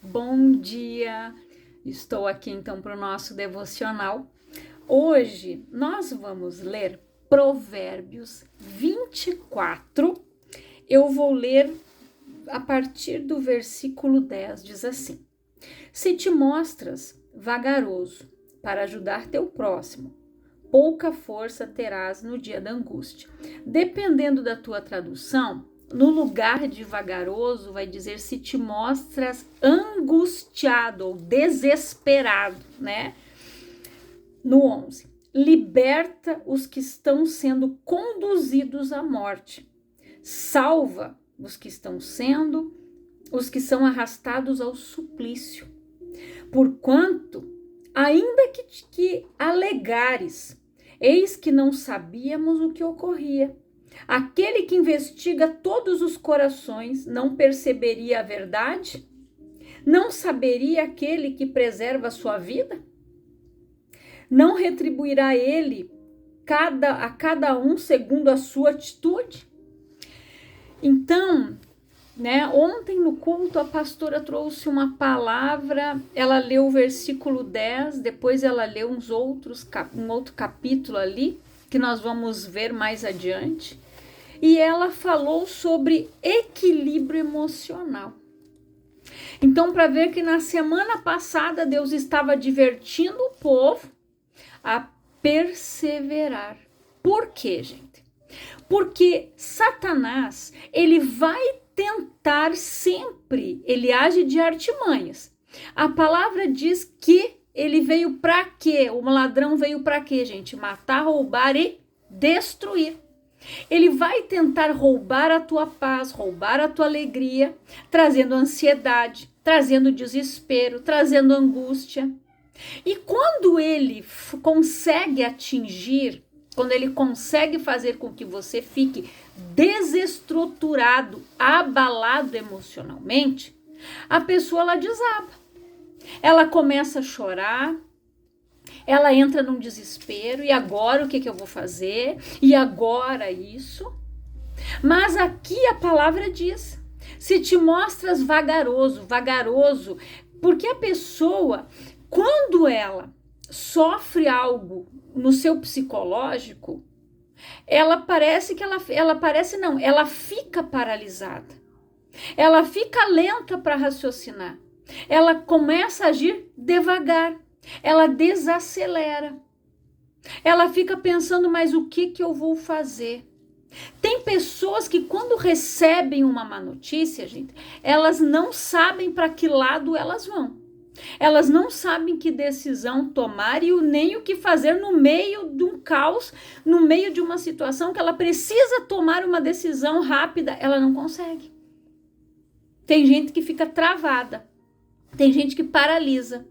Bom dia! Estou aqui então para o nosso devocional. Hoje nós vamos ler Provérbios 24. Eu vou ler a partir do versículo 10, diz assim: Se te mostras vagaroso para ajudar teu próximo, pouca força terás no dia da angústia. Dependendo da tua tradução, no lugar de vagaroso, vai dizer se te mostras angustiado ou desesperado, né? No 11, liberta os que estão sendo conduzidos à morte. Salva os que os que são arrastados ao suplício. Porquanto, ainda que alegares, eis que não sabíamos o que ocorria. Aquele que investiga todos os corações não perceberia a verdade? Não saberia aquele que preserva a sua vida? Não retribuirá ele a cada um segundo a sua atitude? Então, ontem no culto a pastora trouxe uma palavra, ela leu o versículo 10, depois ela leu um outro capítulo ali, que nós vamos ver mais adiante. E ela falou sobre equilíbrio emocional. Então, para ver que na semana passada Deus estava divertindo o povo a perseverar. Por quê, gente? Porque Satanás, ele vai tentar sempre, ele age de artimanhas. A palavra diz que ele veio para quê? O ladrão veio para quê, gente? Matar, roubar e destruir. Ele vai tentar roubar a tua paz, roubar a tua alegria, trazendo ansiedade, trazendo desespero, trazendo angústia. E quando ele consegue atingir, quando ele consegue fazer com que você fique desestruturado, abalado emocionalmente, a pessoa ela desaba. Ela começa a chorar, ela entra num desespero, e agora o que eu vou fazer? E agora isso? Mas aqui a palavra diz, se te mostras vagaroso, porque a pessoa, quando ela sofre algo no seu psicológico, ela fica paralisada, ela fica lenta para raciocinar, ela começa a agir devagar, ela desacelera, ela fica pensando, mas o que eu vou fazer? Tem pessoas que quando recebem uma má notícia, gente, elas não sabem para que lado elas vão. Elas não sabem que decisão tomar e nem o que fazer no meio de um caos, no meio de uma situação que ela precisa tomar uma decisão rápida, ela não consegue. Tem gente que fica travada, tem gente que paralisa,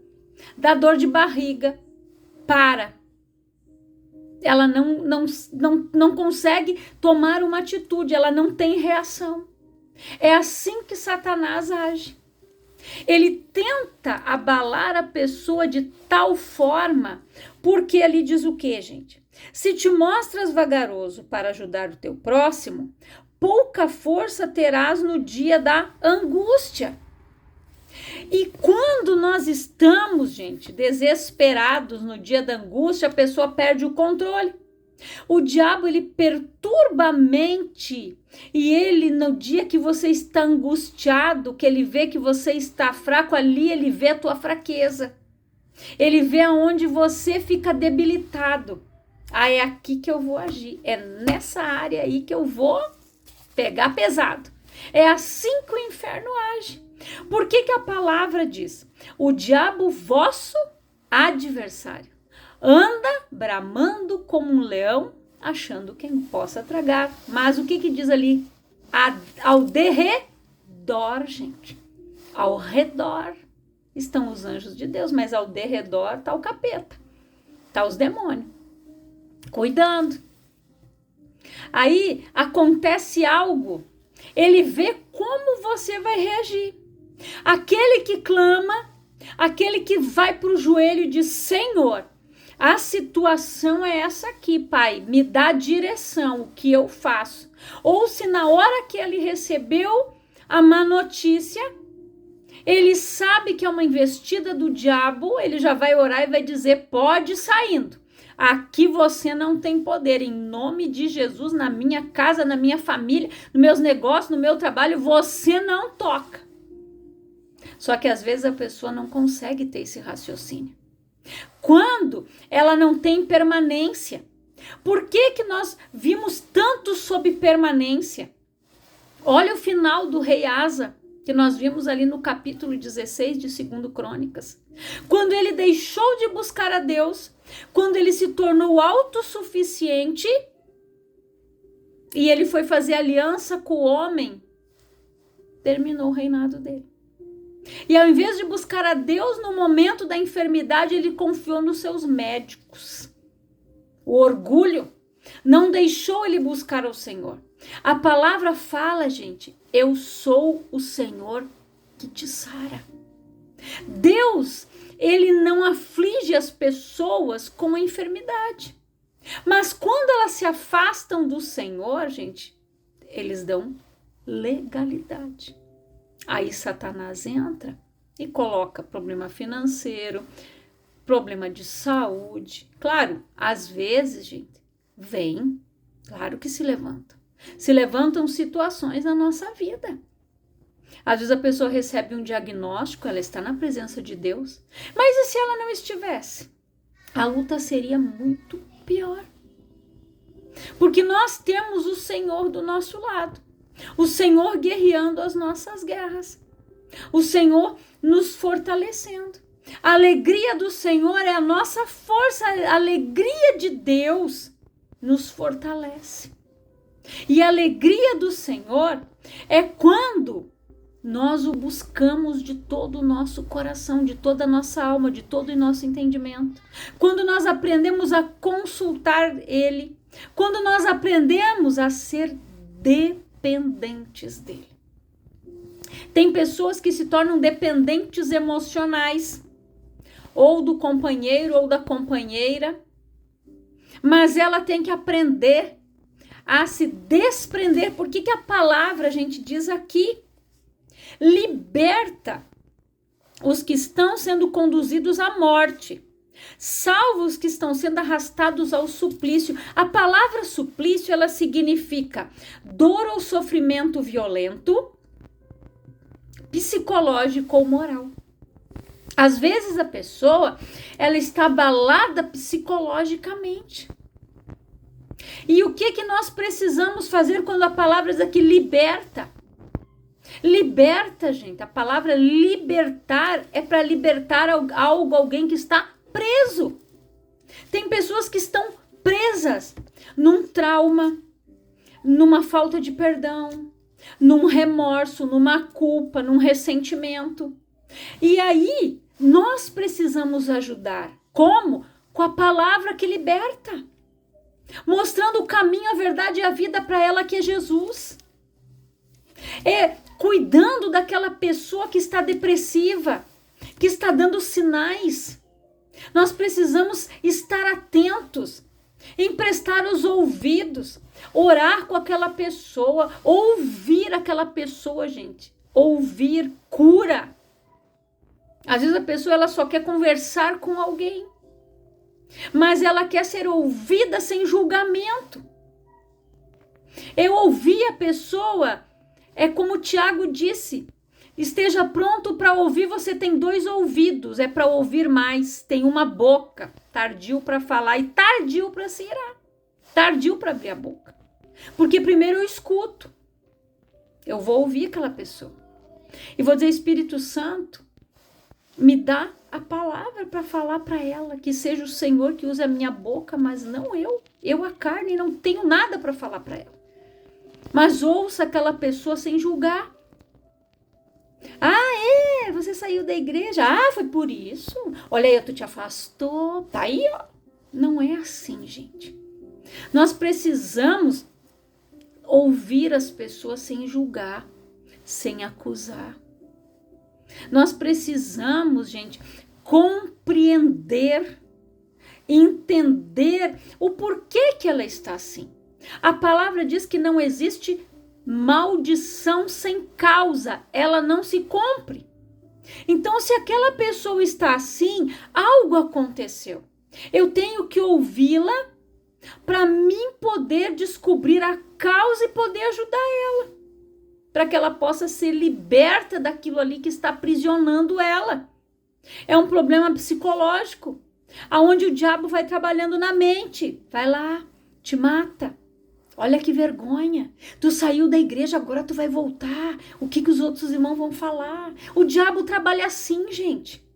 dá dor de barriga, ela não consegue tomar uma atitude, ela não tem reação. É assim que Satanás age. Ele tenta abalar a pessoa de tal forma, porque ele diz o quê, gente? Se te mostras vagaroso para ajudar o teu próximo, pouca força terás no dia da angústia. E quando nós estamos, gente, desesperados no dia da angústia, a pessoa perde o controle. O diabo, ele perturba a mente, e ele, no dia que você está angustiado, que ele vê que você está fraco, ali ele vê a tua fraqueza. Ele vê aonde você fica debilitado. É aqui que eu vou agir, é nessa área aí que eu vou pegar pesado. É assim que o inferno age. Por que a palavra diz? O diabo, vosso adversário, anda bramando como um leão, achando quem possa tragar. Mas o que diz ali? Ao derredor, gente. Ao redor estão os anjos de Deus, mas ao derredor está o capeta, está os demônios, cuidando. Aí acontece algo, ele vê como você vai reagir. Aquele que clama, aquele que vai para o joelho e diz, Senhor, a situação é essa aqui, Pai, me dá direção, o que eu faço? Ou se na hora que ele recebeu a má notícia, Ele sabe que é uma investida do diabo, ele já vai orar e vai dizer: pode ir saindo. Aqui você não tem poder, em nome de Jesus, na minha casa, na minha família, nos meus negócios, no meu trabalho, você não toca. Só que às vezes a pessoa não consegue ter esse raciocínio. Quando ela não tem permanência. Por que que nós vimos tanto sobre permanência? Olha o final do rei Asa, que nós vimos ali no capítulo 16 de 2 Crônicas. Quando ele deixou de buscar a Deus, quando ele se tornou autossuficiente e ele foi fazer aliança com o homem, terminou o reinado dele. E ao invés de buscar a Deus no momento da enfermidade, ele confiou nos seus médicos. O orgulho não deixou ele buscar ao Senhor. A palavra fala, gente, eu sou o Senhor que te sara. Deus, ele não aflige as pessoas com a enfermidade. Mas quando elas se afastam do Senhor, gente, eles dão legalidade. Aí Satanás entra e coloca problema financeiro, problema de saúde. Claro, às vezes, gente, vem, claro que se levantam. Se levantam situações na nossa vida. Às vezes a pessoa recebe um diagnóstico, ela está na presença de Deus. Mas e se ela não estivesse? A luta seria muito pior. Porque nós temos o Senhor do nosso lado. O Senhor guerreando as nossas guerras. O Senhor nos fortalecendo. A alegria do Senhor é a nossa força. A alegria de Deus nos fortalece. E a alegria do Senhor é quando nós o buscamos de todo o nosso coração, de toda a nossa alma, de todo o nosso entendimento. Quando nós aprendemos a consultar Ele. Quando nós aprendemos a ser dependentes dele. Tem pessoas que se tornam dependentes emocionais, ou do companheiro ou da companheira, mas ela tem que aprender a se desprender. Por que que a palavra, a gente diz aqui, liberta os que estão sendo conduzidos à morte, salva os que estão sendo arrastados ao suplício. A palavra suplício, ela significa dor ou sofrimento violento, psicológico ou moral. Às vezes a pessoa, ela está abalada psicologicamente. E o que que nós precisamos fazer quando a palavra diz aqui liberta? Liberta, gente. A palavra libertar é para libertar algo, alguém que está preso. Tem pessoas que estão presas num trauma, numa falta de perdão, num remorso, numa culpa, num ressentimento. E aí, nós precisamos ajudar. Como? Com a palavra que liberta. Mostrando o caminho, a verdade e a vida para ela, que é Jesus. Cuidando daquela pessoa que está depressiva, que está dando sinais. Nós precisamos estar atentos, emprestar os ouvidos, orar com aquela pessoa, ouvir aquela pessoa, gente. Ouvir cura. Às vezes a pessoa ela só quer conversar com alguém, mas ela quer ser ouvida sem julgamento. Eu ouvi a pessoa, é como o Tiago disse, esteja pronto para ouvir, você tem 2 ouvidos, é para ouvir mais, tem uma boca, tardio para falar e tardio para se irar, tardio para abrir a boca. Porque primeiro eu escuto, eu vou ouvir aquela pessoa e vou dizer: Espírito Santo, me dá a palavra para falar para ela, que seja o Senhor que use a minha boca, mas não eu. Eu, a carne, não tenho nada para falar para ela. Mas ouça aquela pessoa sem julgar. Ah, você saiu da igreja? Ah, foi por isso? Olha aí, tu te afastou, tá aí, ó. Não é assim, gente. Nós precisamos ouvir as pessoas sem julgar, sem acusar. Nós precisamos, gente, compreender, entender o porquê que ela está assim. A palavra diz que não existe maldição sem causa, ela não se cumpre. Então, se aquela pessoa está assim, algo aconteceu. Eu tenho que ouvi-la para mim poder descobrir a causa e poder ajudar ela, para que ela possa ser liberta daquilo ali que está aprisionando ela. É um problema psicológico, aonde o diabo vai trabalhando na mente. Vai lá, te mata. Olha que vergonha. Tu saiu da igreja, agora tu vai voltar. O que os outros irmãos vão falar? O diabo trabalha assim, gente.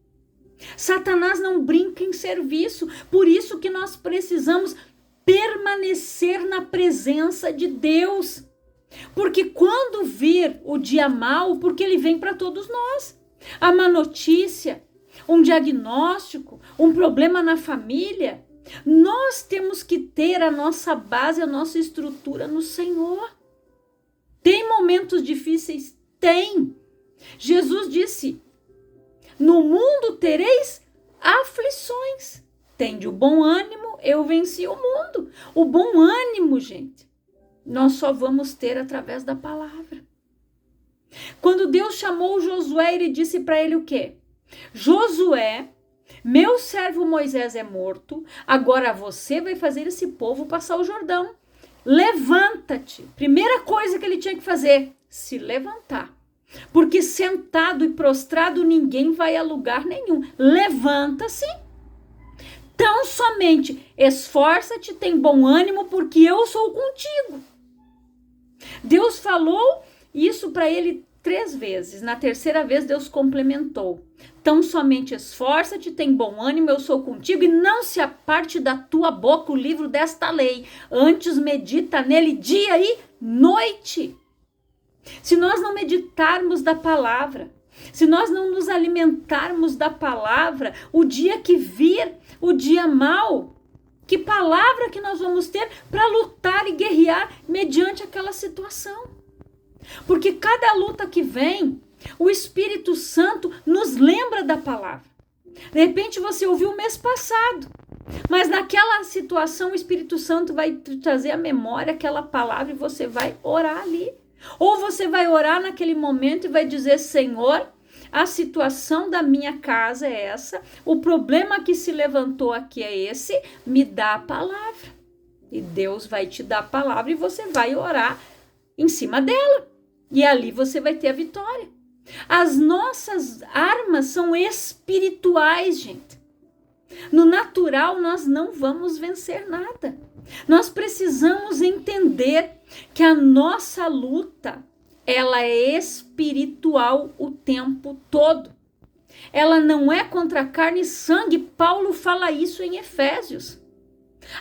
Satanás não brinca em serviço. Por isso que nós precisamos permanecer na presença de Deus. Porque quando vir o dia mau, porque ele vem para todos nós. A má notícia, um diagnóstico, um problema na família, nós temos que ter a nossa base, a nossa estrutura no Senhor. Tem momentos difíceis? Tem. Jesus disse, no mundo tereis aflições. Tende o bom ânimo, eu venci o mundo. O bom ânimo, gente, nós só vamos ter através da palavra. Quando Deus chamou Josué, ele disse para ele o quê? Josué, meu servo Moisés é morto, agora você vai fazer esse povo passar o Jordão. Levanta-te. Primeira coisa que ele tinha que fazer, se levantar. Porque sentado e prostrado ninguém vai a lugar nenhum. Levanta-se. Tão somente esforça-te, tem bom ânimo, porque eu sou contigo. Deus falou isso para ele 3 vezes. Na terceira vez, Deus complementou. Tão somente esforça-te, tem bom ânimo, eu sou contigo, e não se aparte da tua boca o livro desta lei. Antes medita nele dia e noite. Se nós não meditarmos da palavra, se nós não nos alimentarmos da palavra, o dia que vir, o dia mau, que palavra que nós vamos ter para lutar e guerrear mediante aquela situação? Porque cada luta que vem, o Espírito Santo nos lembra da palavra. De repente você ouviu mês passado, mas naquela situação o Espírito Santo vai trazer à memória aquela palavra e você vai orar ali. Ou você vai orar naquele momento e vai dizer, Senhor, a situação da minha casa é essa, o problema que se levantou aqui é esse, me dá a palavra. E Deus vai te dar a palavra e você vai orar em cima dela. E ali você vai ter a vitória. As nossas armas são espirituais, gente. No natural, nós não vamos vencer nada. Nós precisamos entender que a nossa luta, ela é espiritual o tempo todo. Ela não é contra carne e sangue. Paulo fala isso em Efésios.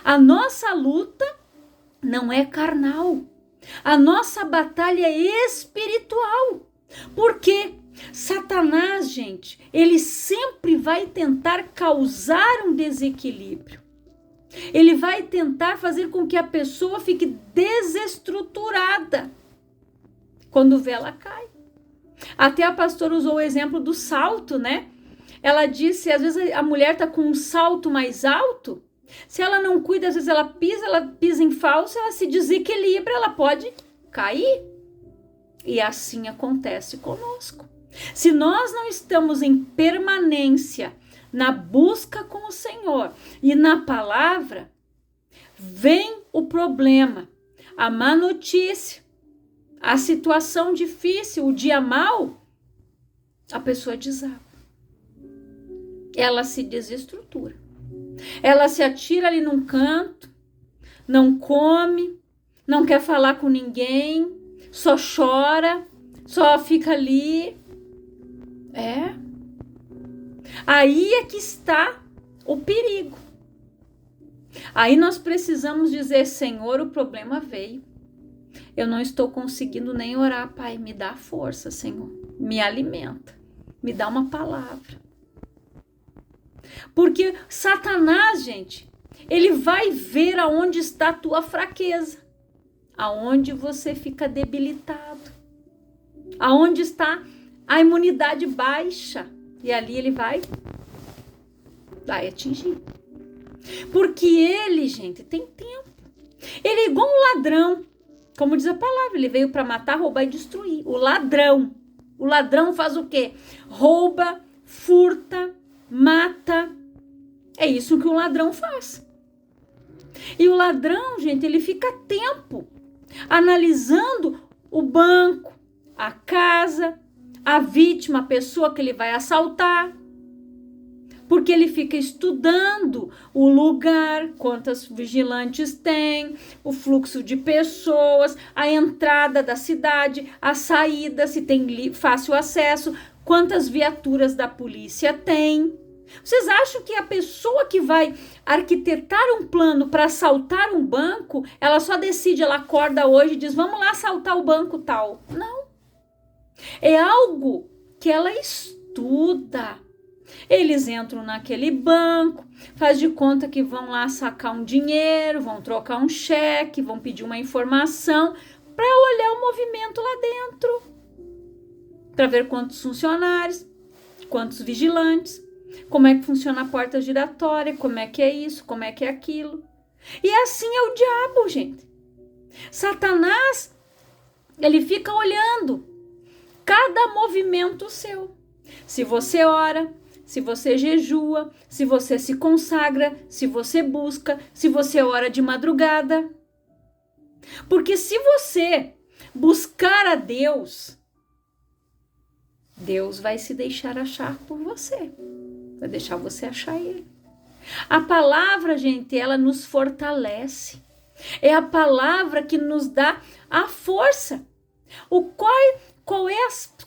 A nossa luta não é carnal. A nossa batalha é espiritual. Por quê? Satanás, gente, ele sempre vai tentar causar um desequilíbrio. Ele vai tentar fazer com que a pessoa fique desestruturada. Quando vê, ela cai. Até a pastora usou o exemplo do salto, né? Ela disse, às vezes a mulher tá com um salto mais alto, se ela não cuida, às vezes ela pisa em falso, ela se desequilibra, ela pode cair. E assim acontece conosco. Se nós não estamos em permanência na busca com o Senhor e na palavra, vem o problema, a má notícia, a situação difícil, o dia mau, a pessoa desaba. Ela se desestrutura. Ela se atira ali num canto, não come, não quer falar com ninguém, só chora, só fica ali. Aí é que está o perigo. Aí nós precisamos dizer, Senhor, o problema veio. Eu não estou conseguindo nem orar, Pai, me dá força, Senhor. Me alimenta, me dá uma palavra. Porque Satanás, gente, ele vai ver aonde está a tua fraqueza, aonde você fica debilitado, aonde está a imunidade baixa, e ali ele vai atingir. Porque ele, gente, tem tempo. Ele é igual um ladrão, como diz a palavra, ele veio para matar, roubar e destruir. O O ladrão faz o quê? Rouba, furta, mata. É isso que o ladrão faz. E o ladrão, gente, ele fica tempo analisando o banco, a casa, a vítima, a pessoa que ele vai assaltar. Porque ele fica estudando o lugar, quantos vigilantes tem, o fluxo de pessoas, a entrada da cidade, a saída, se tem fácil acesso, quantas viaturas da polícia tem. Vocês acham que a pessoa que vai arquitetar um plano para assaltar um banco, ela só decide, ela acorda hoje e diz, vamos lá assaltar o banco tal? Não. É algo que ela estuda. Eles entram naquele banco, faz de conta que vão lá sacar um dinheiro, vão trocar um cheque, vão pedir uma informação para olhar o movimento lá dentro, para ver quantos funcionários, quantos vigilantes, como é que funciona a porta giratória, como é que é isso, como é que é aquilo. E assim é o diabo, gente. Satanás, ele fica olhando cada movimento seu. Se você ora, se você jejua, se você se consagra, se você busca, se você ora de madrugada. Porque se você buscar a Deus, Deus vai se deixar achar por você. Vai deixar você achar Ele. A palavra, gente, ela nos fortalece. É a palavra que nos dá a força.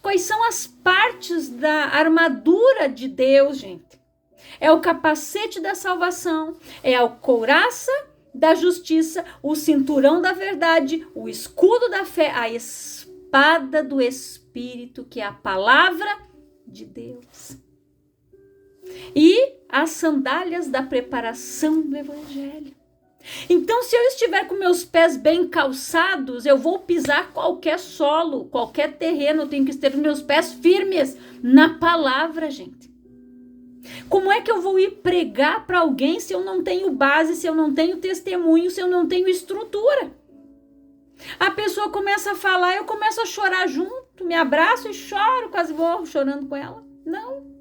Quais são as partes da armadura de Deus, gente? É o capacete da salvação, é a couraça da justiça, o cinturão da verdade, o escudo da fé, a espada do Espírito, que é a palavra de Deus. E as sandálias da preparação do Evangelho. Então, se eu estiver com meus pés bem calçados, eu vou pisar qualquer solo, qualquer terreno, eu tenho que ter meus pés firmes na palavra, gente. Como é que eu vou ir pregar para alguém se eu não tenho base, se eu não tenho testemunho, se eu não tenho estrutura? A pessoa começa a falar, eu começo a chorar junto, me abraço e choro, quase vou chorando com ela. Não.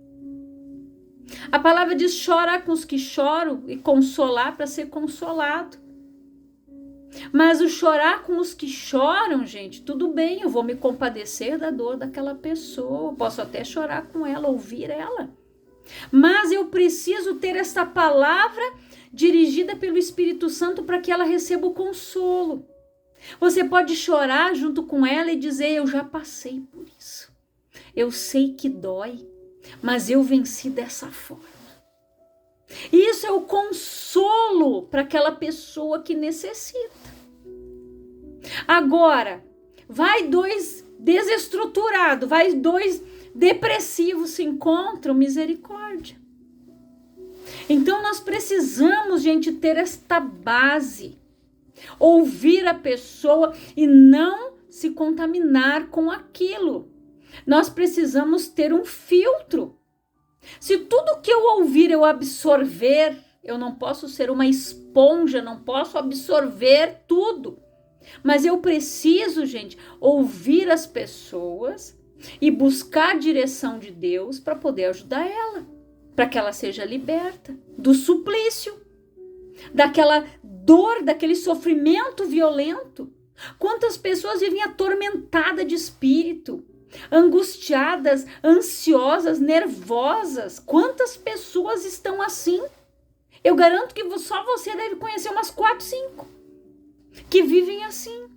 A palavra diz chorar com os que choram e consolar para ser consolado. Mas o chorar com os que choram, gente, tudo bem, eu vou me compadecer da dor daquela pessoa, posso até chorar com ela, ouvir ela. Mas eu preciso ter essa palavra dirigida pelo Espírito Santo para que ela receba o consolo. Você pode chorar junto com ela e dizer, eu já passei por isso. Eu sei que dói. Mas eu venci dessa forma. Isso é o consolo para aquela pessoa que necessita. Agora, vai dois desestruturados, vai dois depressivos se encontram, misericórdia. Então nós precisamos, gente, ter esta base. Ouvir a pessoa e não se contaminar com aquilo. Nós precisamos ter um filtro. Se tudo que eu ouvir eu absorver, eu não posso ser uma esponja, não posso absorver tudo. Mas eu preciso, gente, ouvir as pessoas e buscar a direção de Deus para poder ajudar ela, para que ela seja liberta do suplício, daquela dor, daquele sofrimento violento. Quantas pessoas vivem atormentadas de espírito, angustiadas, ansiosas, nervosas. Quantas pessoas estão assim? Eu garanto que só você deve conhecer umas 4, 5 que vivem assim.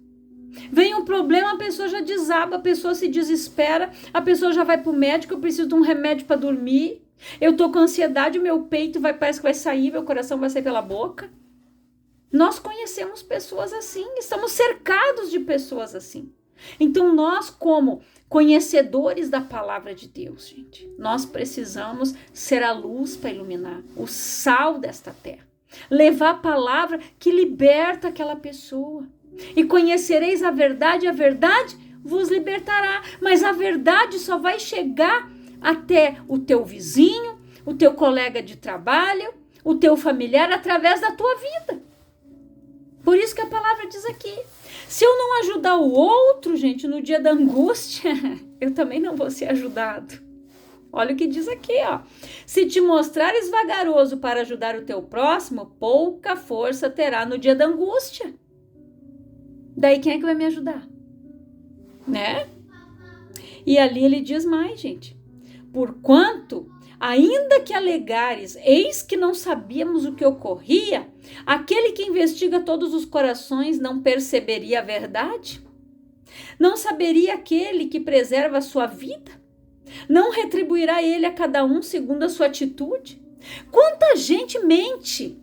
Vem um problema, a pessoa já desaba, a pessoa se desespera, a pessoa já vai para o médico, eu preciso de um remédio para dormir, eu tô com ansiedade, o meu peito parece que vai sair, meu coração vai sair pela boca. Nós conhecemos pessoas assim, estamos cercados de pessoas assim. Então nós, como conhecedores da palavra de Deus, gente, nós precisamos ser a luz para iluminar, o sal desta terra. Levar a palavra que liberta aquela pessoa. E conhecereis a verdade vos libertará. Mas a verdade só vai chegar até o teu vizinho, o teu colega de trabalho, o teu familiar, através da tua vida. Por isso que a palavra diz aqui, se eu não ajudar o outro, gente, no dia da angústia, eu também não vou ser ajudado. Olha o que diz aqui, ó. Se te mostrares vagaroso para ajudar o teu próximo, pouca força terá no dia da angústia. Daí quem é que vai me ajudar? Né? E ali ele diz mais, gente. Porquanto, ainda que alegares, eis que não sabíamos o que ocorria, aquele que investiga todos os corações não perceberia a verdade? Não saberia aquele que preserva a sua vida? Não retribuirá ele a cada um segundo a sua atitude? Quanta gente mente!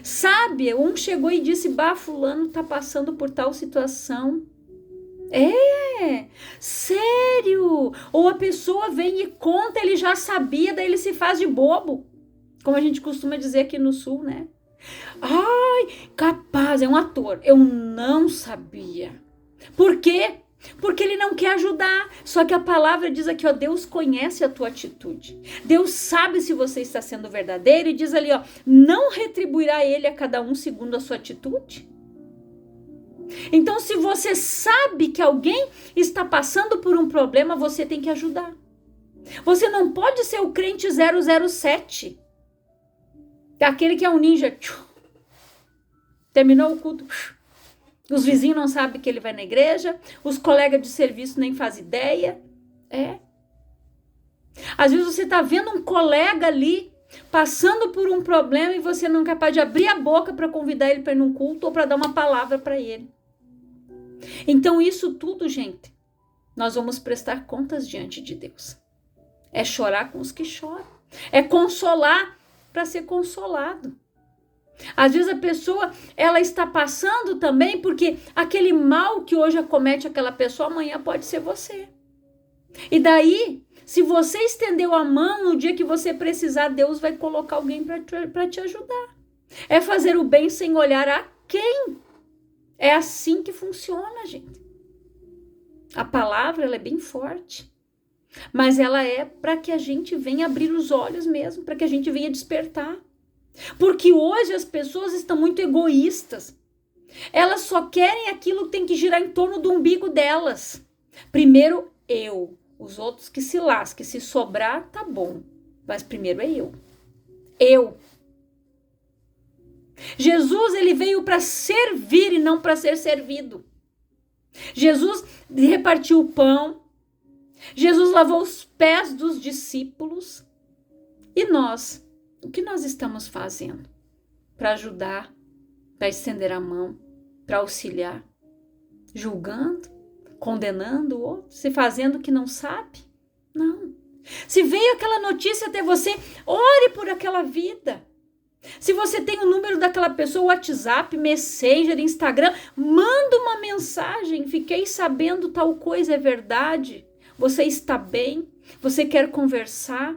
Sabe, um chegou e disse, fulano tá passando por tal situação. Sério? Ou a pessoa vem e conta, ele já sabia, daí ele se faz de bobo. Como a gente costuma dizer aqui no sul, né? Ai, capaz, é um ator. Eu não sabia. Por quê? Porque ele não quer ajudar. Só que a palavra diz aqui, ó, Deus conhece a tua atitude. Deus sabe se você está sendo verdadeiro e diz ali, ó, não retribuirá ele a cada um segundo a sua atitude? Então, se você sabe que alguém está passando por um problema, você tem que ajudar. Você não pode ser o crente 007. Aquele que é um ninja. Terminou o culto. Os vizinhos não sabem que ele vai na igreja. Os colegas de serviço nem fazem ideia. Às vezes você está vendo um colega ali passando por um problema e você não é capaz de abrir a boca para convidar ele para ir num culto ou para dar uma palavra para ele. Então isso tudo, gente, nós vamos prestar contas diante de Deus. É chorar com os que choram. É consolar para ser consolado. Às vezes a pessoa, ela está passando também porque aquele mal que hoje acomete aquela pessoa, amanhã pode ser você. E daí, se você estendeu a mão no dia que você precisar, Deus vai colocar alguém para te ajudar. É fazer o bem sem olhar a quem. É assim que funciona, gente. A palavra, ela é bem forte. Mas ela é para que a gente venha abrir os olhos mesmo, para que a gente venha despertar. Porque hoje as pessoas estão muito egoístas. Elas só querem aquilo que tem que girar em torno do umbigo delas. Primeiro eu, os outros que se lasquem, se sobrar, tá bom. Mas primeiro é eu. Eu. Jesus, ele veio para servir e não para ser servido. Jesus repartiu o pão. Jesus lavou os pés dos discípulos. E nós? O que nós estamos fazendo para ajudar, para estender a mão, para auxiliar? Julgando, condenando o outro, se fazendo o que não sabe? Não. Se veio aquela notícia até você, ore por aquela vida. Se você tem o número daquela pessoa, WhatsApp, Messenger, Instagram, manda uma mensagem, fiquei sabendo tal coisa, é verdade? Você está bem? Você quer conversar?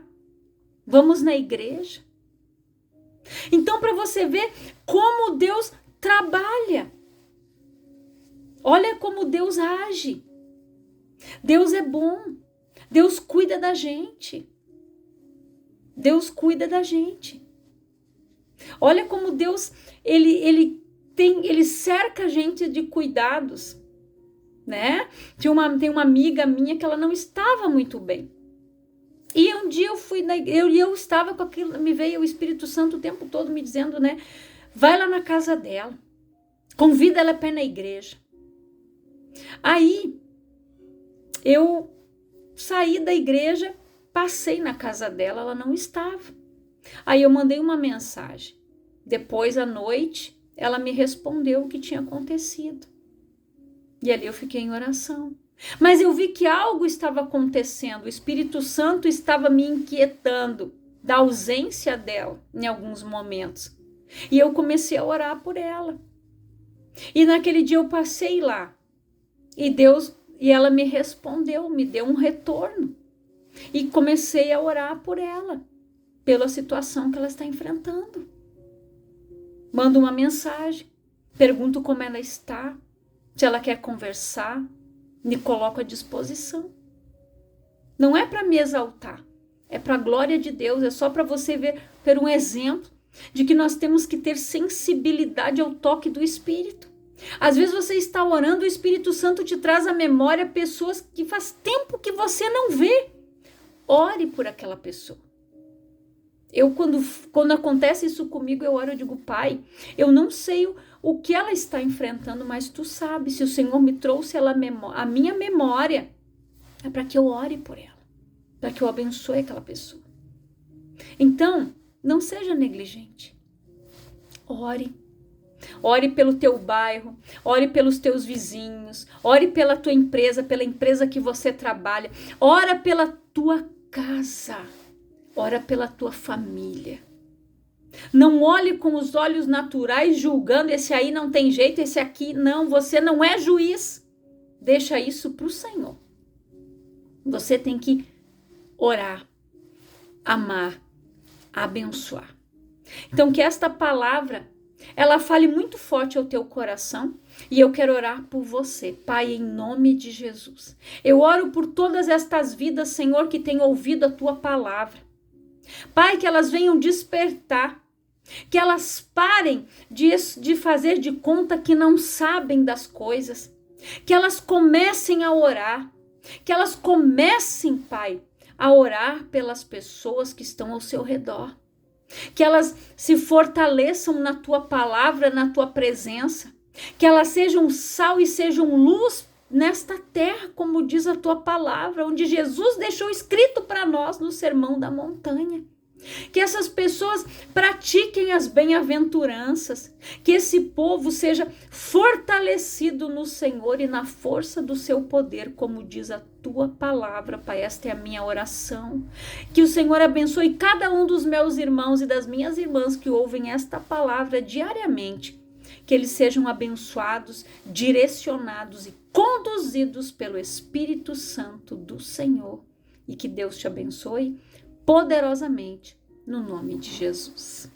Vamos na igreja? Então, para você ver como Deus trabalha. Olha como Deus age. Deus é bom. Deus cuida da gente. Deus cuida da gente. Olha como Deus, ele cerca a gente de cuidados, né? Tem uma amiga minha que ela não estava muito bem. E um dia eu fui eu estava com aquilo, me veio o Espírito Santo o tempo todo me dizendo, né? Vai lá na casa dela, convida ela para ir na igreja. Aí eu saí da igreja, passei na casa dela, ela não estava. Aí eu mandei uma mensagem. Depois à noite, ela me respondeu o que tinha acontecido. E ali eu fiquei em oração. Mas eu vi que algo estava acontecendo, o Espírito Santo estava me inquietando da ausência dela em alguns momentos. E eu comecei a orar por ela. E naquele dia eu passei lá. E ela me respondeu, me deu um retorno. E comecei a orar por ela, pela situação que ela está enfrentando. Mando uma mensagem, pergunto como ela está, se ela quer conversar, me coloco à disposição. Não é para me exaltar, é para a glória de Deus, é só para você ver um exemplo de que nós temos que ter sensibilidade ao toque do Espírito. Às vezes você está orando, o Espírito Santo te traz à memória pessoas que faz tempo que você não vê. Ore por aquela pessoa. Quando acontece isso comigo, eu oro e digo, Pai, eu não sei o que ela está enfrentando, mas Tu sabes, se o Senhor me trouxe ela a minha memória, é para que eu ore por ela, para que eu abençoe aquela pessoa. Então, não seja negligente. Ore. Ore pelo teu bairro, ore pelos teus vizinhos, ore pela tua empresa, pela empresa que você trabalha, ora pela tua casa, ora pela tua família. Não olhe com os olhos naturais julgando, esse aí não tem jeito, esse aqui não, você não é juiz. Deixa isso para o Senhor. Você tem que orar, amar, abençoar. Então que esta palavra ela fale muito forte ao teu coração e eu quero orar por você, Pai, em nome de Jesus. Eu oro por todas estas vidas, Senhor, que têm ouvido a tua palavra. Pai, que elas venham despertar, que elas parem de fazer de conta que não sabem das coisas, que elas comecem a orar, que elas comecem, Pai, a orar pelas pessoas que estão ao seu redor. Que elas se fortaleçam na tua palavra, na tua presença, que elas sejam sal e sejam luz nesta terra, como diz a tua palavra, onde Jesus deixou escrito para nós no Sermão da Montanha. Que essas pessoas pratiquem as bem-aventuranças, que esse povo seja fortalecido no Senhor e na força do seu poder, como diz a tua palavra, Pai. Esta é a minha oração. Que o Senhor abençoe cada um dos meus irmãos e das minhas irmãs que ouvem esta palavra diariamente, que eles sejam abençoados, direcionados e conduzidos pelo Espírito Santo do Senhor, e que Deus te abençoe poderosamente, no nome de Jesus.